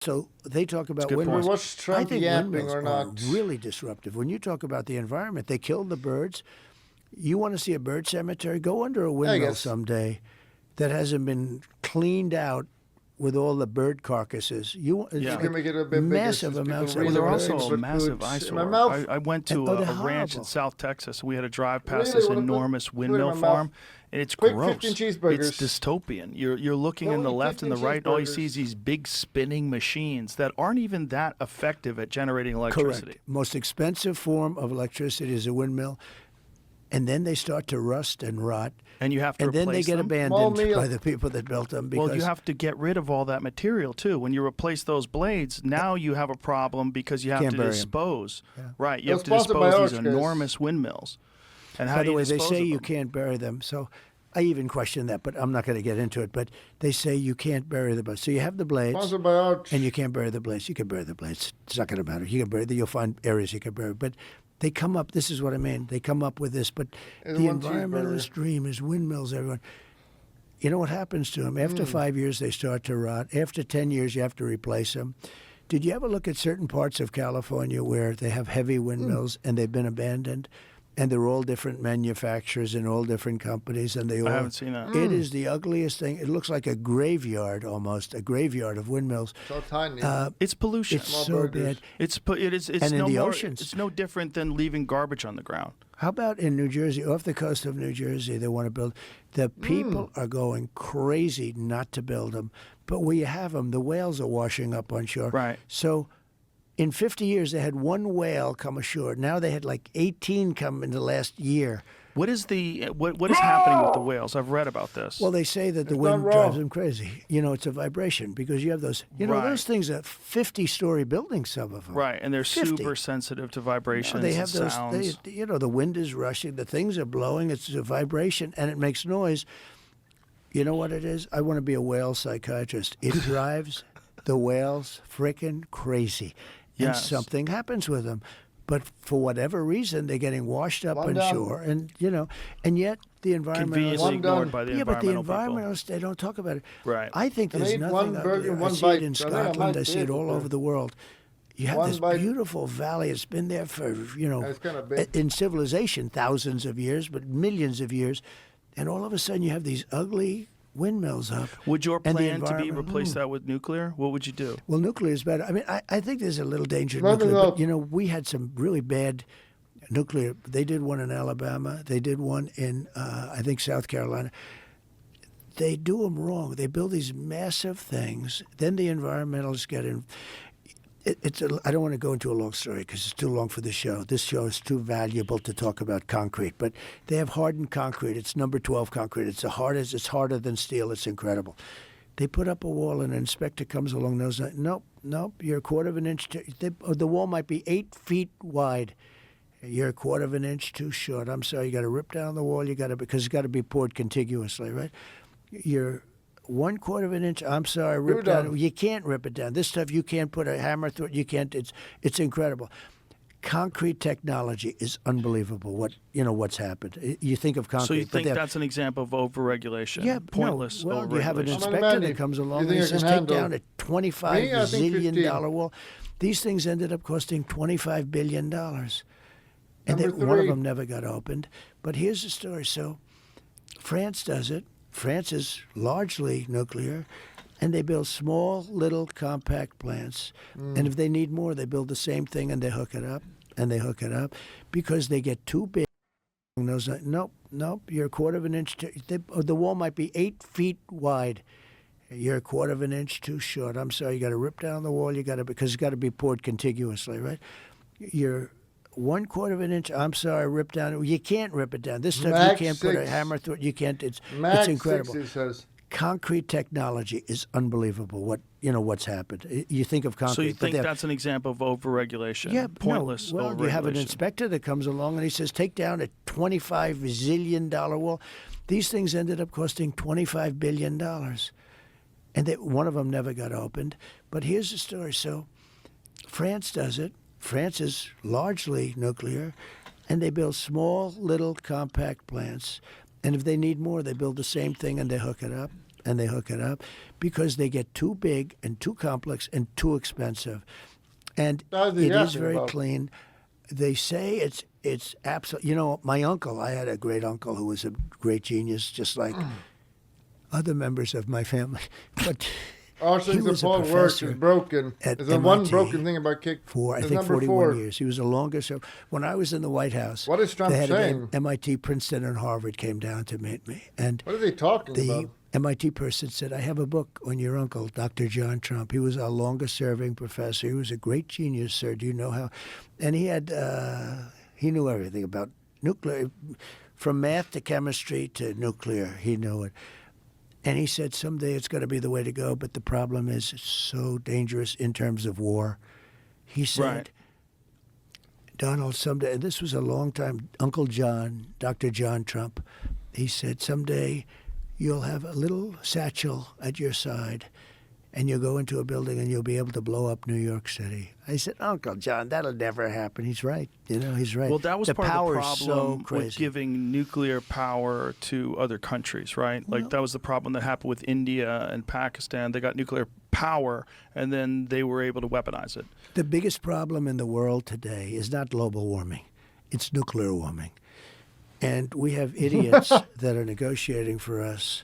So they talk about good windmills. point. Was Trump I think yapping windmills or are not? really disruptive. When you talk about the environment, they killed the birds. You want to see a bird cemetery? Go under a windmill guess. someday that hasn't been cleaned out with all the bird carcasses. Yeah. You can make it a bit bigger massive since people amounts of really They're Well, want to also put a massive food in eyesore. my mouth. I went to they're a ranch in horrible. South Texas. We had to drive past Really this wanna put enormous food in windmill my mouth? farm. And it's Quick gross. 15 cheeseburgers. It's dystopian. You're looking No, in the eat left and the 15 right, and all you cheeseburgers. see is these big spinning machines that aren't even that effective at generating electricity. Correct. Most expensive form of electricity is a windmill, and then they start to rust and rot, And you have to and then they replace get them. abandoned Small meal. by the people that built them. Because Well, you have to get rid of all that material too. When you replace those blades, now you have a problem because you have Can't to bury 'em. dispose. Yeah. Right, you They're have to sponsored by dispose these Oshkosh. enormous windmills. And how By do the you way, they dispose say of you them? can't bury them. So I even question that, but I'm not going to get into it. But they say you can't bury the blades. So you have the blades, Sponsored by Arch. and you can't bury the blades. You can bury the blades. It's not going to matter. You can bury them. You'll find areas you can bury. But they come up. This is what I mean. They come up with this. But And the one environmentalist cheeseburger. dream is windmills. Everyone. You know what happens to them? After 5 years, they start to rot. After 10 years, you have to replace them. Did you ever look at certain parts of California where they have heavy windmills and they've been abandoned? And they're all different manufacturers and all different companies, and they all. I haven't seen that. It is the ugliest thing. It looks like a graveyard almost, a graveyard of windmills. So tiny. It's pollution. It's Small so burgers. bad. It's And in no the more, oceans. It's no different than leaving garbage on the ground. How about in New Jersey, off the coast of New Jersey, they want to build. The people are going crazy not to build them, but where you have them, the whales are washing up on shore. Right. So in 50 years, they had one whale come ashore. Now they had like 18 come in the last year. What is what is happening with the whales? I've read about this. Well, they say that the It's wind not drives raw. them crazy. You know, it's a vibration because you have those. You know, Right. those things are 50-story buildings. Some of them. right, and they're 50. super sensitive to vibrations They have and those. sounds. You know, the wind is rushing. The things are blowing. It's a vibration, and it makes noise. You know what it is? I want to be a whale psychiatrist. It drives the whales frickin' crazy, and Yes. something happens with them. But for whatever reason, they're getting washed up One on down. shore, and and yet the Conveniently environmentalists. One ignored done. by the Yeah, but the environmental people. environmentalists, they don't talk about it. Right. I think Can I there's eat nothing one out burger, there. one I see bite? it in I think I Scotland. might I see be it able all to. over the world. You have One this bite. beautiful valley. It's been there for, It's kind of big. in civilization, thousands of years, but millions of years. And all of a sudden, you have these ugly windmills up. Would your and the plan to be environment- replace that with nuclear? What would you do? Well, nuclear is better. I mean, I think there's a little danger in Not nuclear. enough. But, you know, we had some really bad nuclear. They did one in Alabama. They did one in, I think, South Carolina. They do them wrong. They build these massive things. Then the environmentalists get in. I don't want to go into a long story because it's too long for the show. This show is too valuable to talk about concrete. But they have hardened concrete. It's number 12 concrete. It's the hardest. It's harder than steel. It's incredible. They put up a wall, and an inspector comes along. Knows that. Nope. You're a quarter of an inch. The wall might be 8 feet wide. You're a quarter of an inch too short. I'm sorry. You got to rip down the wall. Because it's got to be poured contiguously, right? You're 1/4 of an inch. I'm sorry. Rip You're down. done. You can't rip it down. This stuff you can't put a hammer through it. You can't. It's incredible. Concrete technology is unbelievable. What's happened? You think of concrete. So you but think they're- that's an example of overregulation? yeah, Pointless no. Well, you have an overregulation. How many inspector men that comes you along and think he you says, can take handle? down a $25 Me, I think zillion 15. wall. These things ended up costing $25 billion. And Number one of 3. them never got opened. But here's the story. So France does it. France is largely nuclear. And they build small, little, compact plants. And if they need more, they build the same thing and they hook it up. And they hook it up because they get too big. Nope. You're a quarter of an inch. The wall might be 8 feet wide. You're a quarter of an inch too short. I'm sorry. You got to rip down the wall. Because it's got to be poured contiguously, right? You're 1/4 of an inch. I'm sorry. Rip down. You can't rip it down. This stuff Max you can't put a 6. hammer through it. You can't. It's Max incredible. 6, he says. Concrete technology is unbelievable. What's happened? You think of concrete. So you but think they're- that's an example of overregulation? yeah, Pointless no. Well, overregulation. you have an inspector that comes along and he says, take down a $25 zillion wall. These things ended up costing $25 billion. And one of them never got opened. But here's the story. So France does it. France is largely nuclear. And they build small, little, compact plants. And if they need more, they build the same thing and they hook it up and they hook it up because they get too big and too complex and too expensive. And That's it is asking very about. clean. They say it's absolute. You know, my uncle, I had a great uncle who was a great genius, just like other members of my family. But All he things that was a Paul works professor is broken. at There's the one MIT broken thing about kick. for, I It's think, number 41 4. years. He was the longest. When I was in the White House, What is Trump the head saying? of MIT, Princeton, and Harvard came down to meet me. And What are they talking the about? MIT person said, I have a book on your uncle, Dr. John Trump. He was our longest serving professor. He was a great genius, sir. Do you know how? And he had, he knew everything about nuclear, from math to chemistry to nuclear. He knew it. And he said, someday it's going to be the way to go, but the problem is it's so dangerous in terms of war. He said, Right. Donald, someday, and this was a long time, Uncle John, Dr. John Trump, he said, someday you'll have a little satchel at your side and you'll go into a building and you'll be able to blow up New York City. I said, Uncle John, that'll never happen. He's right. You know, he's right. Well, that was the part of the power problem is so with crazy. giving nuclear power to other countries, right? Like that was the problem that happened with India and Pakistan. They got nuclear power, and then they were able to weaponize it. The biggest problem in the world today is not global warming. It's nuclear warming. And we have idiots that are negotiating for us.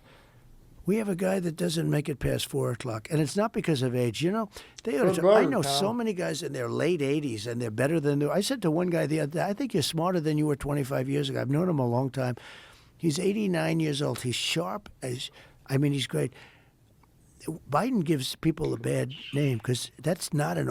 We have a guy that doesn't make it past 4 o'clock, and it's not because of age. You know, they ought to. Well, I know Tom. so many guys in their late 80s, and they're better than. I said to one guy the other day, I think you're smarter than you were 25 years ago. I've known him a long time. He's 89 years old. He's sharp as. I mean, he's great. Biden gives people a bad name because that's not an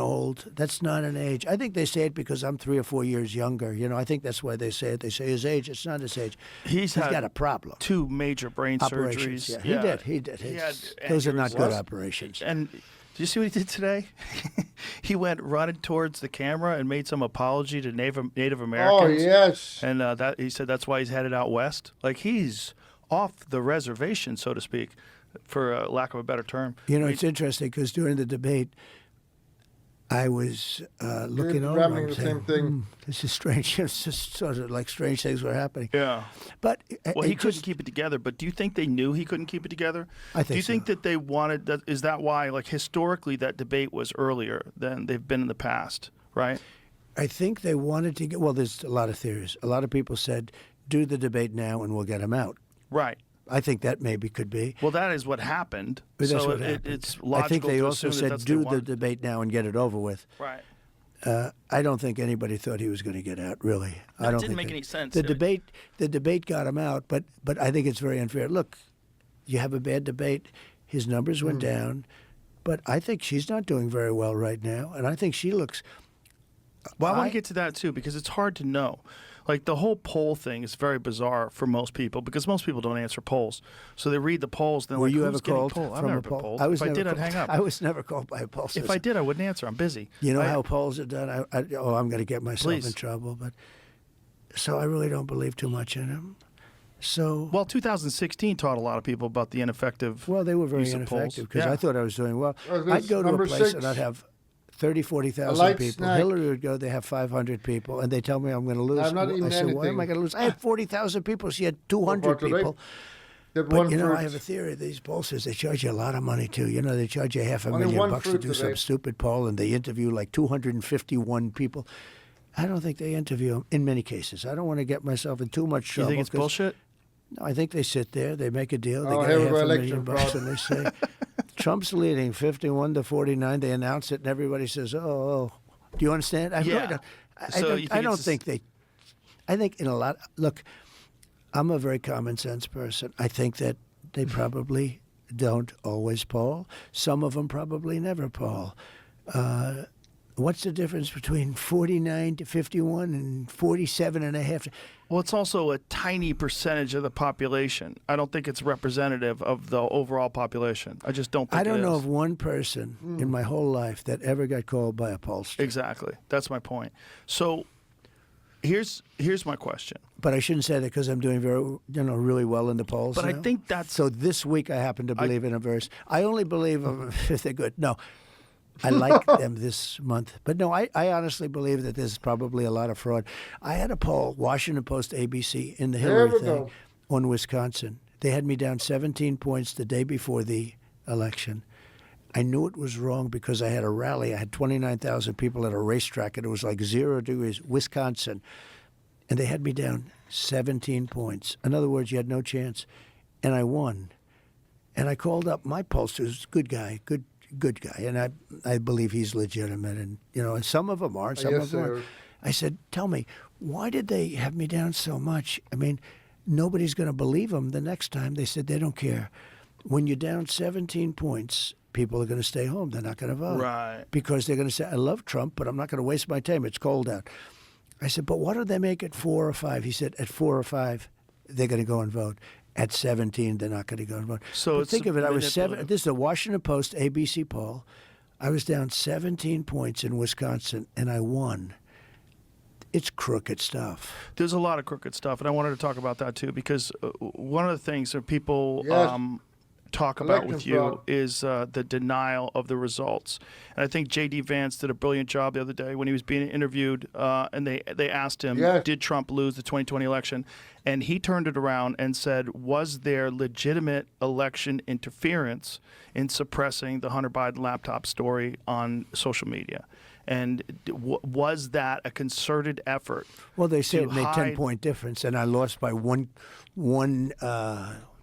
age. I think they say it because I'm 3 or 4 years younger. You know, I think that's why they say it. They say his age. It's not his age. He's had got a problem. 2 major brain Operations. surgeries. Yeah, he did. He had Those are not good aneurysms. operations. And do you see what he did today? He went running towards the camera and made some apology to Native Oh, Americans. yes. And that he said that's why he's headed out west. Like he's off the reservation, so to speak, for lack of a better term. You know, it's interesting because during the debate, I was looking over ramming and the saying, same thing. this is strange. It's just sort of like strange things were happening. Yeah. But Well, it he couldn't just- keep it together. But do you think they knew he couldn't keep it together? I think Do you think so. that they wanted that? Is that why, like historically, that debate was earlier than they've been in the past, right? I think they wanted to get. Well, there's a lot of theories. A lot of people said, do the debate now and we'll get him out. Right. I think that maybe could be. Well, that is what happened. But that's so what happened. it's logical I think they to also assume that said, that's what do they the wanted. debate now and get it over with. Right. I don't think anybody thought he was going to get out. Really, I That don't didn't think make that- any sense. The debate got him out, but I think it's very unfair. Look, you have a bad debate. His numbers went down, but I think she's not doing very well right now, and I think she looks. Well, I want to get to that too because it's hard to know. Like the whole poll thing is very bizarre for most people because most people don't answer polls. So they read the polls. Then Were like, you who's ever getting called polled? I've from never a been poll? polled. I was if I never did, I'd called- hang up. I was never called by a poll system. If I did, I wouldn't answer. I'm busy. You know I- how polls are done? I'm going to get myself Please. in trouble, but so I really don't believe too much in them. So Well, 2016 taught a lot of people about the ineffective. well, they were very use of polls. ineffective because Yeah. I thought I was doing well. Oh, I'd go to a number place 6. and I'd have 30, 40,000 light people. snack. Hillary would go, they have 500 people, and they tell me I'm going to lose. I'm not I eating said, why am I anything. going to lose? I had 40,000 people. She had 200 Well, today, people. Did But, one you know, fruit. I have a theory. These pollsters, they charge you a lot of money, too. You know, they charge you $500,000 Only one bucks to fruit do today. some stupid poll, and they interview like 251 people. I don't think they interview them in many cases. I don't want to get myself in too much You trouble. think it's 'cause- bullshit? No, I think they sit there, they make a deal, they Oh, get here a we half go, a million election bucks, fraud. and they say, Trump's leading 51-49. They announce it, and everybody says, oh. Do you understand? I Yeah. really don't. So you think I don't it's think they. I think in a lot. Look, I'm a very common sense person. I think that they probably don't always poll. Some of them probably never poll. What's the difference between 49 to 51 and 47 and a half? Well, it's also a tiny percentage of the population. I don't think it's representative of the overall population. I just don't think I don't it know is. of one person in my whole life that ever got called by a pollster. Exactly. That's my point. So here's my question. But I shouldn't say that because I'm doing really well in the polls. But I now. think that's So this week I happen to believe in a verse. I only believe them if they're good. No, I like them this month. But no, I honestly believe that there's probably a lot of fraud. I had a poll, Washington Post, ABC, in the Hillary we thing go. on Wisconsin. They had me down 17 points the day before the election. I knew it was wrong because I had a rally. I had 29,000 people at a racetrack, and it was like 0 degrees, Wisconsin. And they had me down 17 points. In other words, you had no chance. And I won. And I called up my pollster, who's a good guy, good guy, and I believe he's legitimate. And, and some of them are, and some Yes, of them aren't. sir. I said, tell me, why did they have me down so much? I mean, nobody's going to believe them the next time. They said they don't care. When you're down 17 points, people are going to stay home. They're not going to vote. Right. Because they're going to say, I love Trump, but I'm not going to waste my time. It's cold out. I said, but what do they make at 4 or 5? He said, at 4 or 5, they're going to go and vote. At 17, they're not going to go and vote. So but it's think of it. I was manipulative. This is a Washington Post ABC poll. I was down 17 points in Wisconsin, and I won. It's crooked stuff. There's a lot of crooked stuff, and I wanted to talk about that too because one of the things that people Yes. talk about Election with you fraud. is the denial of the results. And I think J.D. Vance did a brilliant job the other day when he was being interviewed, and they asked him, Yes. did Trump lose the 2020 election? And he turned it around and said, was there legitimate election interference in suppressing the Hunter Biden laptop story on social media? And was that a concerted effort? Well, they say to it made hide- 10-point difference, and I lost by one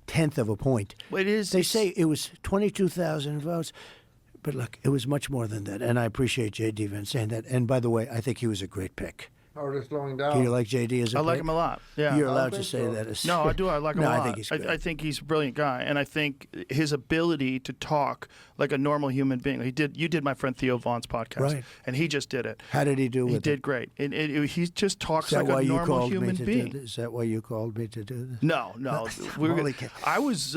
tenth of a point. It is. They say it was 22,000 votes, but look, it was much more than that. And I appreciate J.D. Vance saying that. And by the way, I think he was a great pick. Or they're slowing Do down. you like J.D. as a I pick? like him a lot. Yeah. You're I allowed to think say so. that. As, No, I do. I like him no, a lot. I think he's good. I think he's a brilliant guy, and I think his ability to talk like a normal human being. You did my friend Theo Vaughn's podcast, Right. and he just did it. How did he do with He it? did great. He just talks Is that like why a you normal called me human to being. do this? Is that why you called me to do this? No. We were Holy gonna- cow. I was.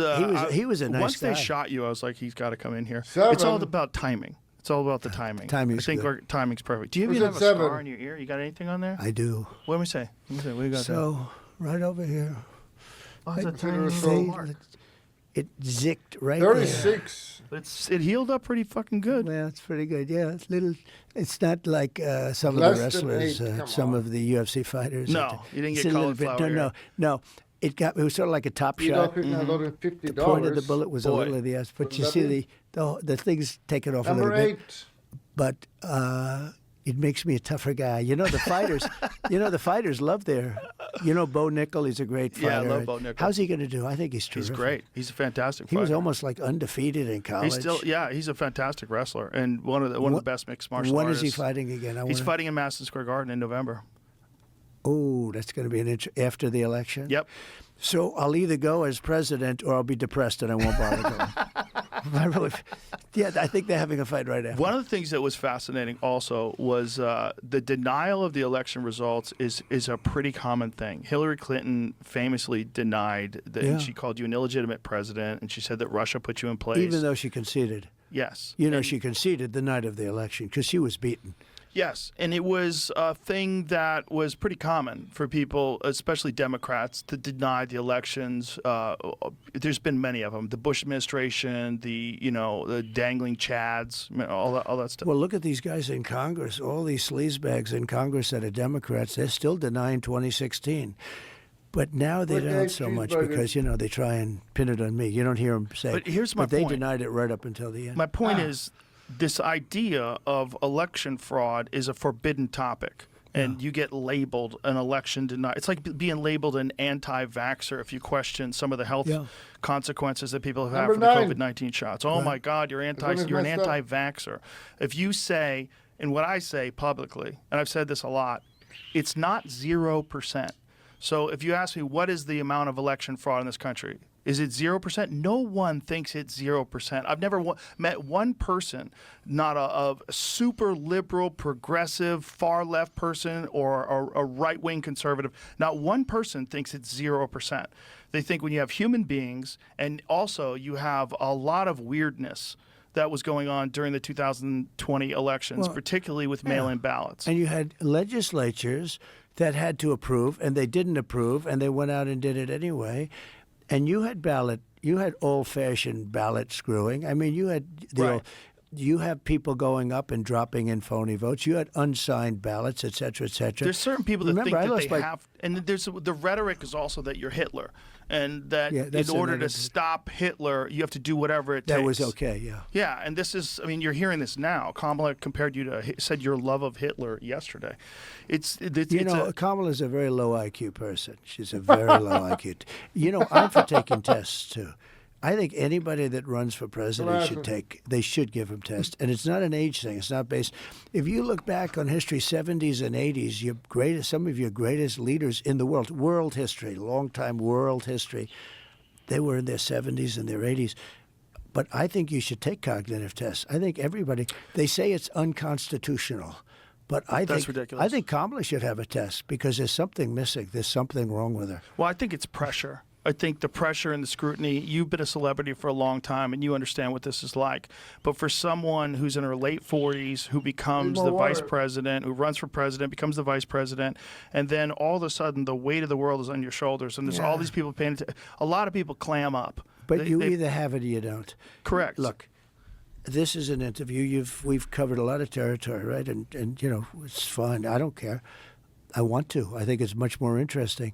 He was a nice Once guy. they shot you, I was like, he's got to come in here. Seven. It's all about timing. It's all about the timing. Timing's I think good. our timing's perfect. Do you Who's even at have a scar 7? on your ear? You got anything on there? I do. What do we say? What do you got there? So, right over here. Oh, it's a Consider tiny it little so- mark. It zicked right there. 36. It healed up pretty fucking good. Well, it's pretty good. Yeah, it's little. It's not like some of Less the than wrestlers, 8, come some on. of the UFC fighters. No, you didn't It's get a little bit. cauliflower No. It was sort of like a top You know, shot. people are loading $50. The point of the bullet was a Boy. little of the ass, but What you does see that mean? the thing's taken off a Number little bit. 8. But it makes me a tougher guy. You know the fighters. The fighters love their. Bo Nickel, he's a great fighter. Yeah, I love Bo Nickel. How's he going to do? I think he's He's terrific. great. He's a fantastic He fighter. was almost like undefeated in college. He's a fantastic wrestler and one of the best mixed martial When artists. is he fighting again? He's fighting in Madison Square Garden in November. Oh, that's going to be after the election. Yep. So I'll either go as president or I'll be depressed and I won't bother going. I think they're having a fight right after. One of the things that was fascinating also was the denial of the election results is a pretty common thing. Hillary Clinton famously denied that Yeah. she called you an illegitimate president, and she said that Russia put you in place. Even though she conceded. Yes. She conceded the night of the election because she was beaten. Yes, and it was a thing that was pretty common for people, especially Democrats, to deny the elections. There's been many of them: the Bush administration, the dangling Chads, all that stuff. Well, look at these guys in Congress. All these sleazebags in Congress that are Democrats, they're still denying 2016. But now they Look don't at so much cheeseburgers. because, they try and pin it on me. You don't hear them say But here's my But they point. denied it right up until the end. My point is, this idea of election fraud is a forbidden topic. And you get labeled an election denier. It's like being labeled an anti-vaxxer if you question some of the health consequences that people have had Number from the 9. COVID-19 shots. Oh my God, you're an one is messed up. anti-vaxxer. If you say, and what I say publicly, and I've said this a lot, it's not 0%. So if you ask me what is the amount of election fraud in this country, is it 0%? No one thinks it's 0%. I've never met one person, not a super liberal, progressive, far left person or a right-wing conservative. Not one person thinks it's 0%. They think when you have human beings, and also you have a lot of weirdness that was going on during the 2020 elections, particularly with mail-in ballots. And you had legislatures that had to approve, and they didn't approve, and they went out and did it anyway. And you had old-fashioned ballot screwing. I mean, you had You have people going up and dropping in phony votes. You had unsigned ballots, et cetera, et cetera. There's certain people that Remember, I think lost that they my- have, and there's the rhetoric is also that you're Hitler, and that Yeah, in that's order to another- stop Hitler, you have to do whatever it takes. That was okay, yeah. Yeah, and this is, I mean, you're hearing this now. Kamala compared you to, said your love of Hitler yesterday. It's Kamala's a very low IQ person. She's a very low IQ. I'm for taking tests, too. I think anybody that runs for president they should give them tests. And it's not an age thing. It's not based. If you look back on history, 70s and 80s, some of your greatest leaders in the world history, long-time world history, they were in their 70s and their 80s. But I think you should take cognitive tests. I think they say it's unconstitutional. But That's ridiculous. I think Kamala should have a test because there's something missing. There's something wrong with her. Well, I think it's pressure. I think the pressure and the scrutiny, you've been a celebrity for a long time and you understand what this is like. But for someone who's in her late 40s, who becomes the vice president, who runs for president, becomes the vice president, and then all of a sudden the weight of the world is on your shoulders and there's all these people paying attention. A lot of people clam up. But you either have it or you don't. Correct. Look, this is an interview. We've covered a lot of territory, right? And it's fine. I don't care. I want to. I think it's much more interesting.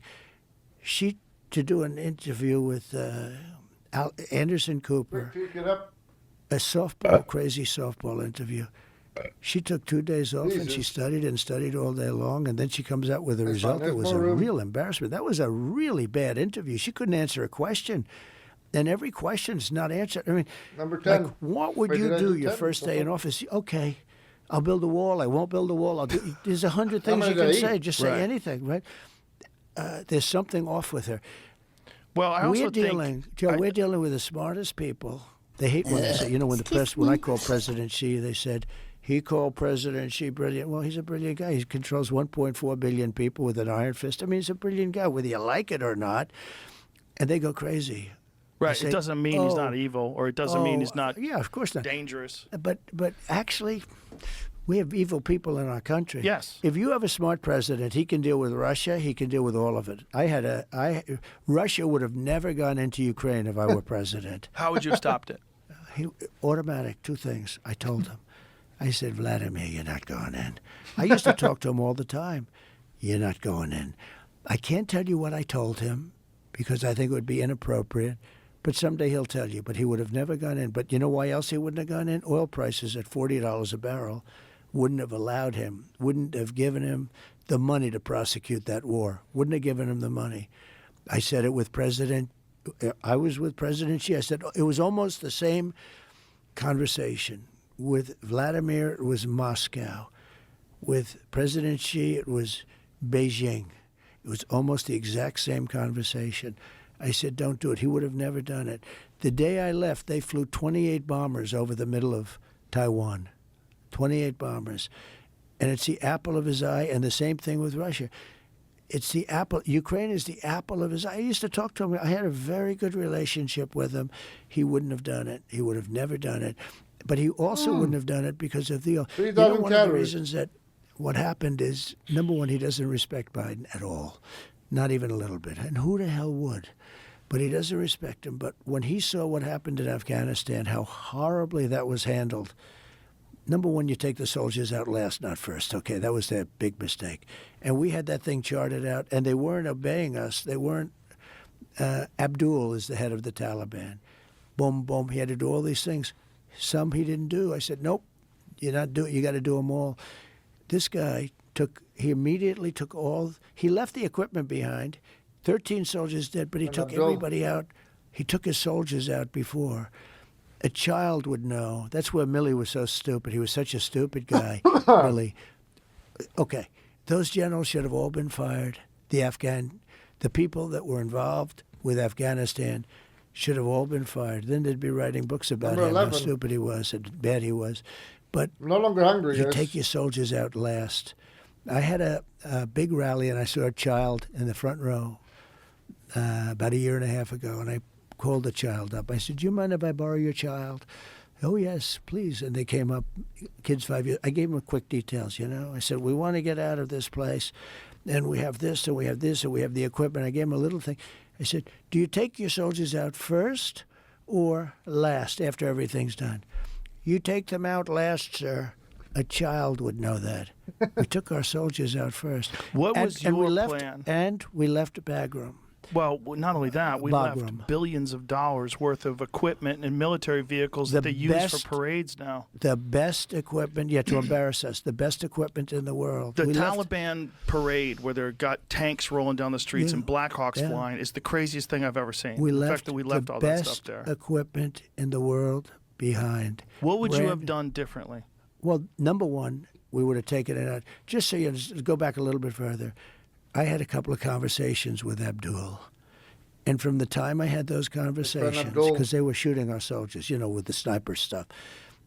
To do an interview with Anderson Cooper, a crazy softball interview. She took 2 days off and she studied all day long, and then she comes out with a result that was a real embarrassment. That was a really bad interview. She couldn't answer a question, and every question's not answered. I mean, Number 10. like, what would you do your first day in office? Okay, I'll build a wall. I won't build a wall. There's 100 things you can say. Just say anything, right? There's something off with her. Well, I also we're dealing with the smartest people. They hate when they say, when I call President Xi, they said, he called President Xi brilliant. Well, he's a brilliant guy. He controls 1.4 billion people with an iron fist. I mean, he's a brilliant guy, whether you like it or not. And they go crazy. Right. Say, it doesn't mean he's not evil, or it doesn't mean he's not of course not. dangerous. But actually, we have evil people in our country. Yes. If you have a smart president, he can deal with Russia. He can deal with all of it. Russia would have never gone into Ukraine if I were president. How would you have stopped it? Automatic, 2 things. I told him. I said, Vladimir, you're not going in. I used to talk to him all the time. You're not going in. I can't tell you what I told him because I think it would be inappropriate. But someday he'll tell you. But he would have never gone in. But you know why else he wouldn't have gone in? Oil prices at $40 a barrel wouldn't have allowed him, wouldn't have given him the money to prosecute that war, wouldn't have given him the money. I said it with I was with President Xi. I said it was almost the same conversation. With Vladimir, it was Moscow. With President Xi, it was Beijing. It was almost the exact same conversation. I said, don't do it. He would have never done it. The day I left, they flew 28 bombers over the middle of Taiwan. 28 bombers. And it's the apple of his eye, and the same thing with Russia. It's the apple. Ukraine is the apple of his eye. I used to talk to him. I had a very good relationship with him. He wouldn't have done it. He would have never done it. But he also wouldn't have done it because of the... one of the reasons that what happened is, number one, he doesn't respect Biden at all. Not even a little bit. And who the hell would? But he doesn't respect him. But when he saw what happened in Afghanistan, how horribly that was handled... Number one, you take the soldiers out last, not first. Okay, that was their big mistake. And we had that thing charted out, and they weren't obeying us. They weren't. Abdul is the head of the Taliban. Boom, boom. He had to do all these things. Some he didn't do. I said, nope, you're not doing. You got to do them all. This guy he immediately took he left the equipment behind. 13 soldiers dead, but he took everybody out. He took his soldiers out before. A child would know. That's where Milley was so stupid. He was such a stupid guy, Milley. Okay, those generals should have all been fired. The people that were involved with Afghanistan should have all been fired. Then they'd be writing books about him, how stupid he was and bad he was. But no longer hungry. You take your soldiers out last. I had a big rally, and I saw a child in the front row about 1.5 years ago, and I called the child up. I said, do you mind if I borrow your child? Oh, yes, please. And they came up, kids 5 years. I gave them quick details, I said, we want to get out of this place, and we have this, and we have this, and we have the equipment. I gave them a little thing. I said, do you take your soldiers out first or last after everything's done? You take them out last, sir. A child would know that. We took our soldiers out first. What was your we left, plan? And we left Bagram. Well, not only that, we Bagram. left billions of dollars worth of equipment and military vehicles that they use for parades now. The best equipment, to embarrass us, the best equipment in the world. The We left- Taliban parade where they've got tanks rolling down the streets and Blackhawks Yeah. flying is the craziest thing I've ever seen. We the left fact that we left the all best that stuff there. equipment in the world behind. What would you have Brand- done differently? Well, number one, we would have taken it out. Just so you understand, go back a little bit further, I had a couple of conversations with Abdul. And from the time I had those conversations, Abdul. because they were shooting our soldiers, with the sniper stuff,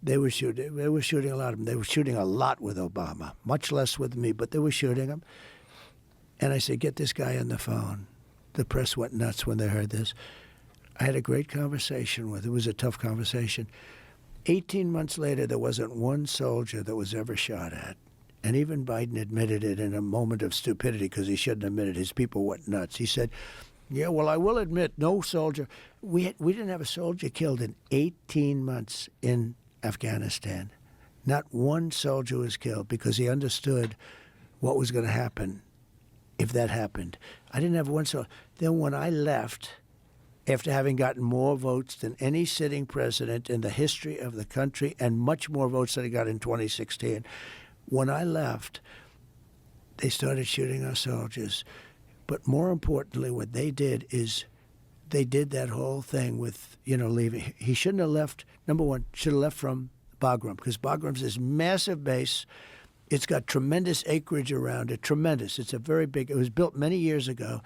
they were shooting a lot of them. They were shooting a lot with Obama, much less with me, but they were shooting them. And I said, get this guy on the phone. The press went nuts when they heard this. I had a great conversation with him. It was a tough conversation. 18 months later, there wasn't one soldier that was ever shot at. And even Biden admitted it in a moment of stupidity because he shouldn't admit it. His people went nuts. He said, yeah, well, I will admit, no soldier. We didn't have a soldier killed in 18 months in Afghanistan. Not one soldier was killed because he understood what was going to happen if that happened. I didn't have one soldier. Then when I left, after having gotten more votes than any sitting president in the history of the country and much more votes than I got in 2016, when I left, they started shooting our soldiers. But more importantly, what they did is they did that whole thing with, leaving. He shouldn't have left. Number one, should have left from Bagram because Bagram's this massive base. It's got tremendous acreage around it, tremendous. It's a very big, it was built many years ago.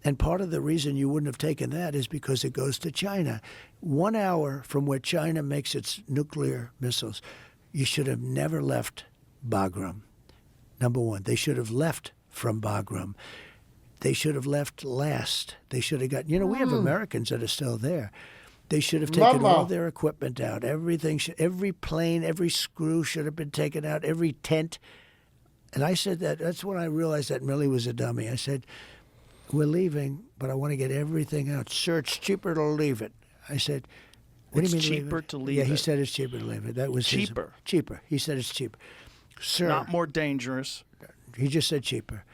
And part of the reason you wouldn't have taken that is because it goes to China. 1 hour from where China makes its nuclear missiles, you should have never left Bagram. Number one, they should have left from Bagram. They should have left last. They should have got, we have Americans that are still there. They should have taken all their equipment out. Everything, every plane, every screw should have been taken out, every tent. And I said that's when I realized that Millie was a dummy. I said, we're leaving, but I want to get everything out. Sir, it's cheaper to leave it. I said, what do you mean cheaper to leave it? it? Yeah, he said it's cheaper to leave it. That was Cheaper? Cheaper. He said it's cheaper. Sir. Not more dangerous. He just said cheaper.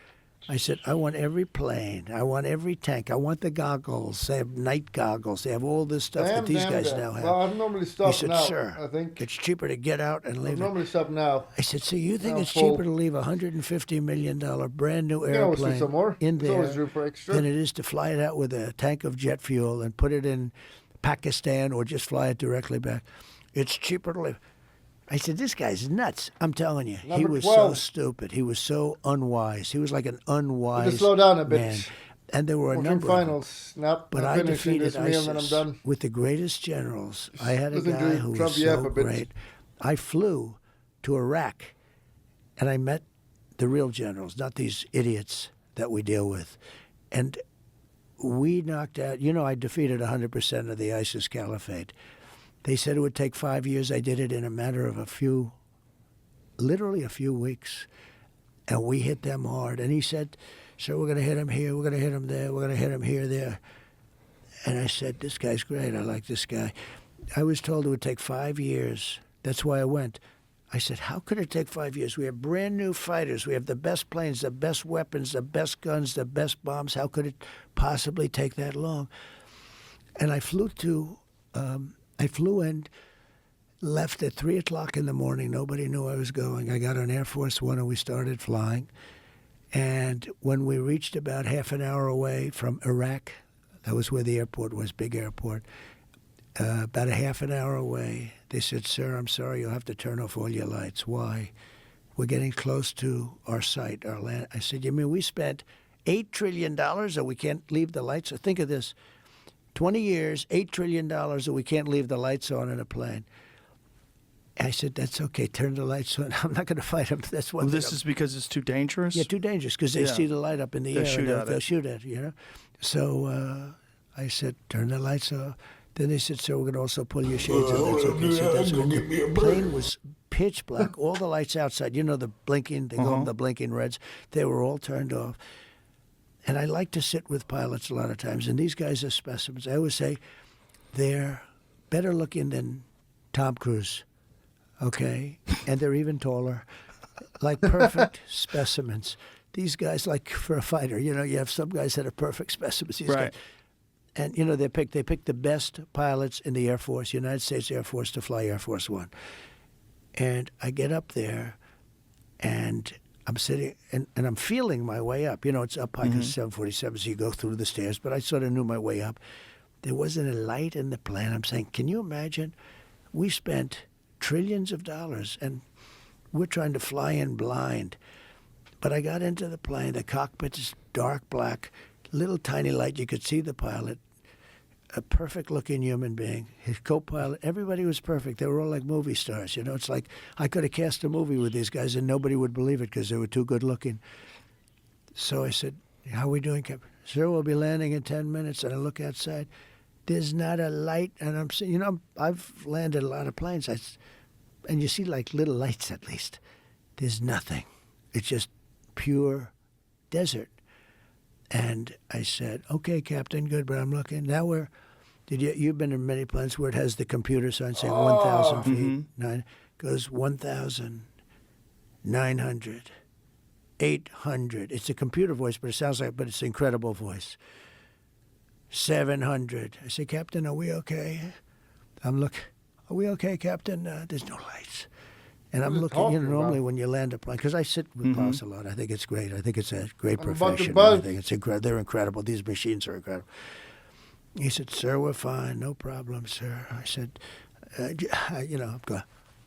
I said, I want every plane. I want every tank. I want the goggles. They have night goggles. They have all this stuff that these guys now have. Well, I've normally He stopped said, now. sir, I think it's cheaper to get out and I've leave it. normally stopped now. I said, so you think Now it's full. cheaper to leave a $150 million brand new You can always do airplane some more. in There's always there room for extra. than it is to fly it out with a tank of jet fuel and put it in Pakistan or just fly it directly back? It's cheaper to leave. I said, this guy's nuts. I'm telling you. He Number was 12. so stupid. He was so unwise. He was like an unwise slow down a bit. man. And there were a Working number of them. finals. Snap. But I'm I finishing defeated this meal and I'm ISIS done. with the greatest generals. I had a Listen to guy who Trump was yap so a bit. great. I flew to Iraq, and I met the real generals, not these idiots that we deal with. And we knocked out, I defeated 100% of the ISIS caliphate. They said it would take 5 years. I did it in a matter of literally a few weeks. And we hit them hard. And he said, so we're going to hit him here, we're going to hit him there, we're going to hit him here, there. And I said, this guy's great. I like this guy. I was told it would take 5 years. That's why I went. I said, how could it take 5 years? We have brand new fighters. We have the best planes, the best weapons, the best guns, the best bombs. How could it possibly take that long? And I flew and left at 3 o'clock in the morning. Nobody knew I was going. I got on Air Force One and we started flying. And when we reached about half an hour away from Iraq, that was where the airport was, big airport, about a half an hour away, they said, sir, I'm sorry, you'll have to turn off all your lights. Why? We're getting close to our site, our land. I said, you mean we spent $8 trillion and we can't leave the lights? So think of this, 20 years, $8 trillion and we can't leave the lights on in a plane. I said, that's okay, turn the lights on. I'm not going to fight them. That's one Well, thing this is because it's too dangerous? Yeah, too dangerous because they Yeah. see the light up in the air shoot and at they'll it. shoot at it, So I said, turn the lights off. Then they said, sir, we're going to also pull your shades up. That's okay. I said, that's okay. The plane was pitch black. All the lights outside, the blinking, they call them the blinking reds, they were all turned off. And I like to sit with pilots a lot of times, and these guys are specimens. I always say they're better looking than Tom Cruise. okay? And they're even taller, like perfect specimens. These guys, like for a fighter, you know, you have some guys that are perfect specimens. These Right. guys, and you know, they pick the best pilots in the Air Force, United States Air Force, to fly Air Force One. And I get up there, and I'm sitting, and I'm feeling my way up. You know, it's up high because 747, so you go through the stairs. But I sort of knew my way up. There wasn't a light in the plane. I'm saying, can you imagine? We spent trillions of dollars, and we're trying to fly in blind. But I got into the plane. The cockpit is dark black, little tiny light. You could see the pilot, a perfect-looking human being. His co-pilot, everybody was perfect. They were all like movie stars. You know, it's like I could have cast a movie with these guys, and nobody would believe it because they were too good-looking. So I said, how are we doing, Captain? Sir, we'll be landing in 10 minutes. And I look outside. There's not a light. And I'm saying, you know, I've landed a lot of planes. And you see like little lights at least. There's nothing. It's just pure desert. And I said, okay, Captain, good, but I'm looking. Now you've been in many planes where it has the computer sign saying 1,000 feet. Nine goes 1,900, 800. It's a computer voice, but it sounds like, but it's an incredible voice. 700. I say, Captain, are we okay? Are we okay, Captain? There's no lights. And I'm looking, you know, normally when you land a plane, because I sit with pilots a lot. I think it's great. I think it's a great profession. I think it's they're incredible. These machines are incredible. He said, sir, we're fine. No problem, sir. I said, you know,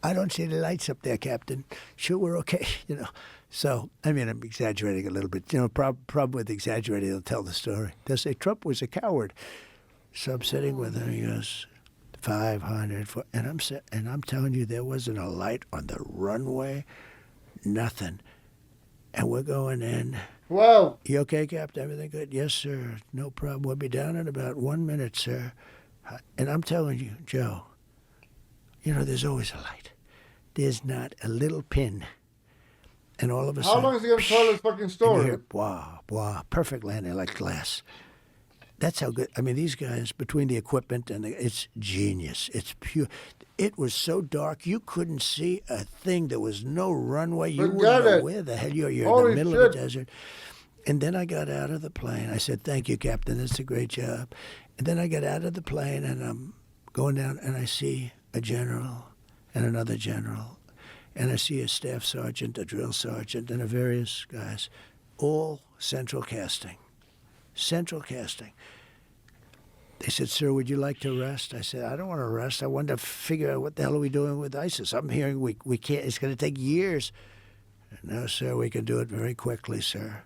I don't see the lights up there, Captain. Sure, we're okay, you know. So, I mean, I'm exaggerating a little bit. You know, problem with exaggerating, they'll tell the story. They'll say, Trump was a coward. So I'm sitting with him. He goes, 500, and I'm telling you, there wasn't a light on the runway, nothing. And we're going in. Wow. You okay, Captain? Everything good? Yes, sir. No problem. We'll be down in about 1 minute, sir. And I'm telling you, Joe, you know, there's always a light. There's not a little pin. And all of a sudden, How long is he going to tell this fucking and you story? hear, blah, blah, perfect landing like glass. That's how good. I mean, these guys, between the equipment and it's genius. It's pure. It was so dark you couldn't see a thing. There was no runway. You Forget wouldn't know it. where the hell you're. You're in Holy the middle shit. of the desert. And then I got out of the plane. I said, "Thank you, Captain. That's a great job." And then I got out of the plane and I'm going down and I see a general and another general, and I see a staff sergeant, a drill sergeant, and a various guys, all central casting. Central casting. They said, sir, would you like to rest? I said, I don't want to rest. I want to figure out what the hell are we doing with ISIS. I'm hearing we can't, it's going to take years. No, sir, we can do it very quickly, sir.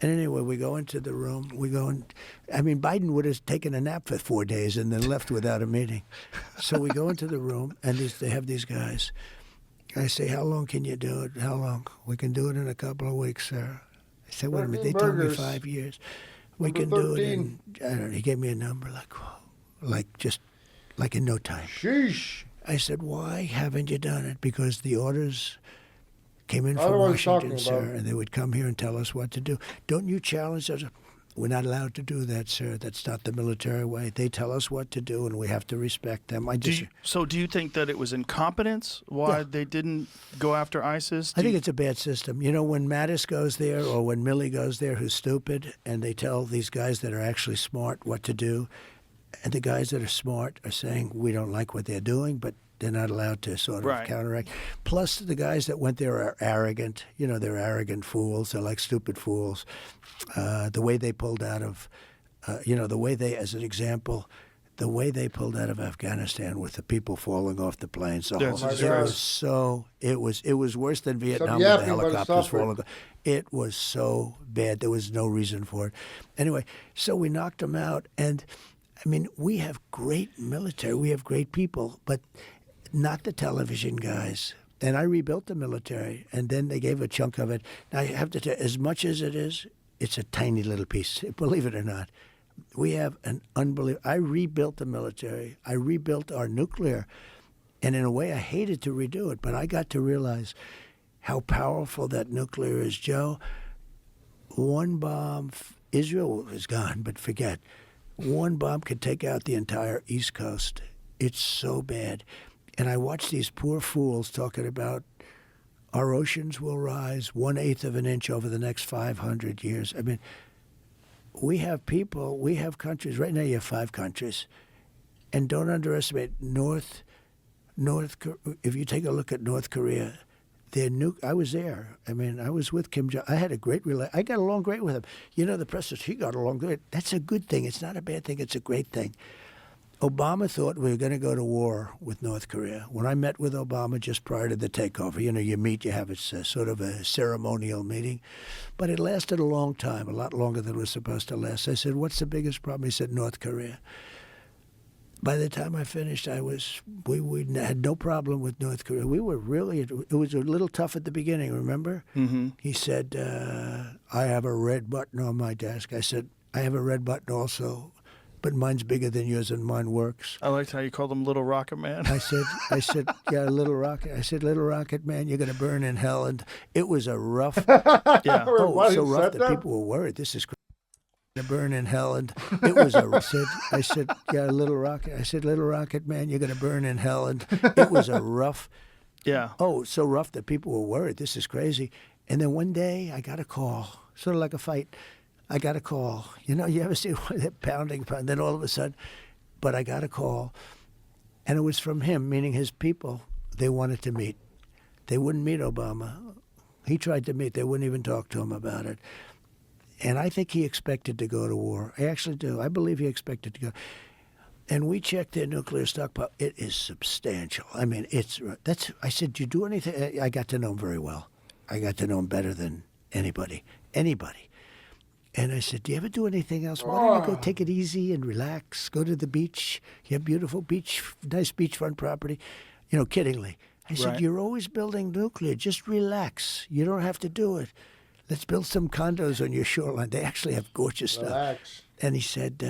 And anyway, we go into the room. I mean, Biden would have taken a nap for 4 days and then left without a meeting. So we go into the room, and they have these guys. I say, how long can you do it? How long? We can do it in a couple of weeks, sir. I said, wait a minute, they told me burgers. 5 years. We Number can do it 13. in, I don't know, he gave me a number like in no time. Sheesh. I said, why haven't you done it? Because the orders came in I from know what he's Washington, talking sir, about. and they would come here and tell us what to do. Don't you challenge us? We're not allowed to do that, sir. That's not the military way. They tell us what to do, and we have to respect them. Do you think that it was incompetence why Yeah. they didn't go after ISIS? I think it's a bad system. You know, when Mattis goes there or when Milley goes there, who's stupid, and they tell these guys that are actually smart what to do, and the guys that are smart are saying, we don't like what they're doing, but they're not allowed to sort of Right. counteract. Plus, the guys that went there are arrogant. You know, they're arrogant fools. They're like stupid fools. The way they pulled out of, the way they, as an example, the way they pulled out of Afghanistan with the people falling off the planes. The That's whole, a it disgrace. was worse than Vietnam with the yapping, but it's helicopters suffering. falling. It was so bad. There was no reason for it. Anyway, so we knocked them out, and I mean, we have great military. We have great people, but not the television guys. And I rebuilt the military, and then they gave a chunk of it. Now, I have to tell you, as much as it is, it's a tiny little piece, believe it or not. We have an unbelievable... I rebuilt the military. I rebuilt our nuclear. And in a way, I hated to redo it, but I got to realize how powerful that nuclear is, Joe. One bomb, Israel is gone, but forget. One bomb could take out the entire East Coast. It's so bad. And I watched these poor fools talking about our oceans will rise 1/8 of an inch over the next 500 years. I mean, we have people, we have countries. Right now you have 5 countries. And don't underestimate if you take a look at North Korea, I was there. I mean, I was with Kim Jong. I had a great I got along great with him. You know, the press says he got along great. That's a good thing. It's not a bad thing. It's a great thing. Obama thought we were going to go to war with North Korea. When I met with Obama just prior to the takeover, you know, you meet, you have sort of a ceremonial meeting. But it lasted a long time, a lot longer than it was supposed to last. I said, what's the biggest problem? He said, North Korea. By the time I finished, we had no problem with North Korea. We were really, it was a little tough at the beginning, remember? Mm-hmm. He said, I have a red button on my desk. I said, I have a red button also, but mine's bigger than yours and mine works. I liked how you called him Little Rocket Man. I said, yeah, Little Rocket. I said, Little Rocket Man, you're going to burn in hell. And it was a rough, Yeah. oh, so rough that people were worried. This is to burn in hell, and it was I said, yeah, Little Rocket. I said, Little Rocket Man, you're going to burn in hell, and it was a rough. Yeah. Oh, so rough that people were worried. This is crazy. And then one day I got a call, sort of like a fight. I got a call. You know, you ever see that pounding? Then all of a sudden, but I got a call, and it was from him, meaning his people. They wanted to meet. They wouldn't meet Obama. He tried to meet. They wouldn't even talk to him about it. And I think he expected to go to war. I actually do. I believe he expected to go. And we checked their nuclear stockpile. It is substantial. I mean, I said, do you do anything? I got to know him very well. I got to know him better than anybody. And I said, do you ever do anything else? Why don't you go take it easy and relax? Go to the beach. You have beautiful beach, nice beachfront property. You know, kiddingly. I said, Right. You're always building nuclear. Just relax. You don't have to do it. Let's build some condos on your shoreline. They actually have gorgeous stuff. And he said,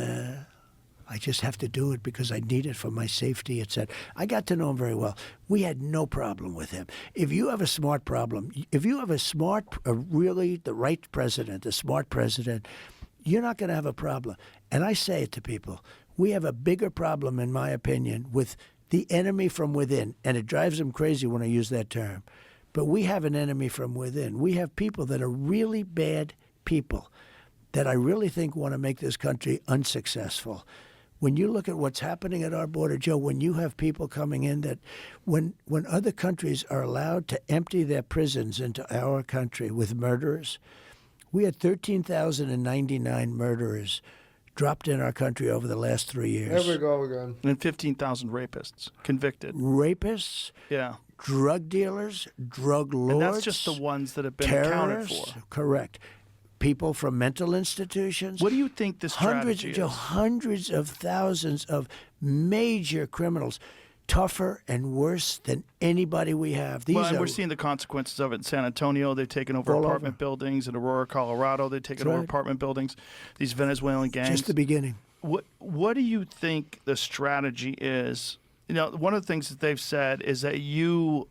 I just have to do it because I need it for my safety, etc. I got to know him very well. We had no problem with him. If you have a smart problem, if you have really the right president, a smart president, you're not going to have a problem. And I say it to people. We have a bigger problem, in my opinion, with the enemy from within. And it drives them crazy when I use that term. But we have an enemy from within. We have people that are really bad people that I really think want to make this country unsuccessful. When you look at what's happening at our border, Joe, when you have people coming in that when other countries are allowed to empty their prisons into our country with murderers, we had 13,099 murderers dropped in our country over the last 3 years. There we go again. And 15,000 rapists convicted. Rapists, Yeah. drug dealers, drug lords. And that's just the ones that have been accounted for. Correct. People from mental institutions. What do you think the strategy is? Hundreds of thousands of major criminals, tougher and worse than anybody we have. And we're seeing the consequences of it in San Antonio. They've taken over apartment buildings. In Aurora, Colorado, they've taken over apartment buildings. These Venezuelan gangs. Just the beginning. What do you think the strategy is? You know, one of the things that they've said is that you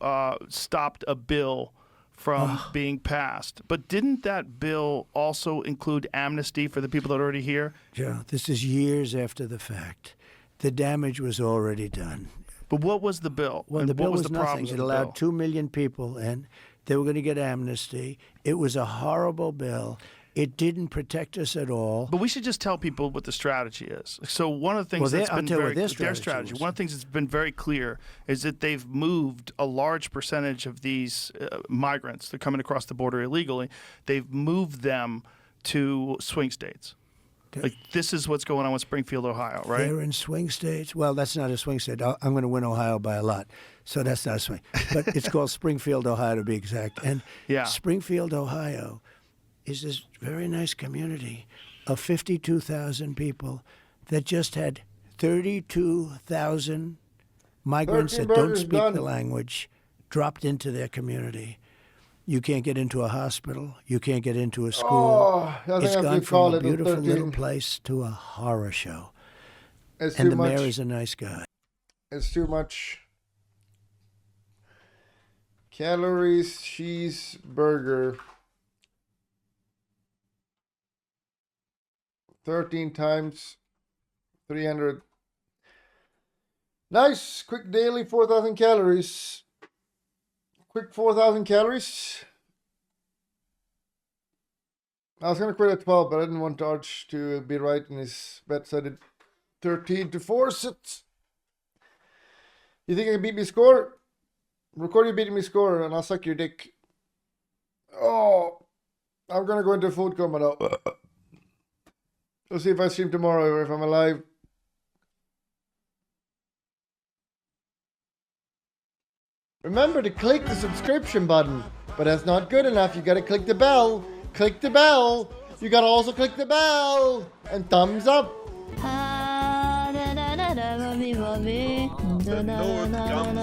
stopped a bill from being passed. But didn't that bill also include amnesty for the people that are already here? Joe, this is years after the fact. The damage was already done. But what was the bill? Well, and the bill what was was the nothing. problems It of the allowed bill? 2 million people in. They were going to get amnesty. It was a horrible bill. It didn't protect us at all. But we should just tell people what the strategy is. So one of the things Well, that's I'll been tell you very what their their strategy strategy. was. One of the things that's been very clear is that they've moved a large percentage of these migrants that are coming across the border illegally. They've moved them to swing states. Like this is what's going on with Springfield, Ohio, right? They're in swing states. Well, that's not a swing state. I'm going to win Ohio by a lot. So that's not a swing. But it's called Springfield, Ohio, to be exact. And Yeah. Springfield, Ohio is this very nice community of 52,000 people that just had 32,000 migrants 13 that don't burgers speak done. the language dropped into their community. You can't get into a hospital. You can't get into a school. Oh, I think It's I gone could call from a it a beautiful 13. little place to a horror show. It's And too the mayor much. is a nice guy. It's too much. Calories, cheeseburger. 13 times 300. Nice. Quick daily 4,000 calories. Quick 4,000 calories. I was going to quit at 12, but I didn't want Arch to be right in his bet, so I did 13 to force it. You think I can beat me score? Record you beating me score, and I'll suck your dick. Oh, I'm going to go into food coma now. We'll see if I stream tomorrow or if I'm alive. Remember to click the subscription button, but that's not good enough. You gotta click the bell. Click the bell. You gotta also click the bell and thumbs up. The North comes.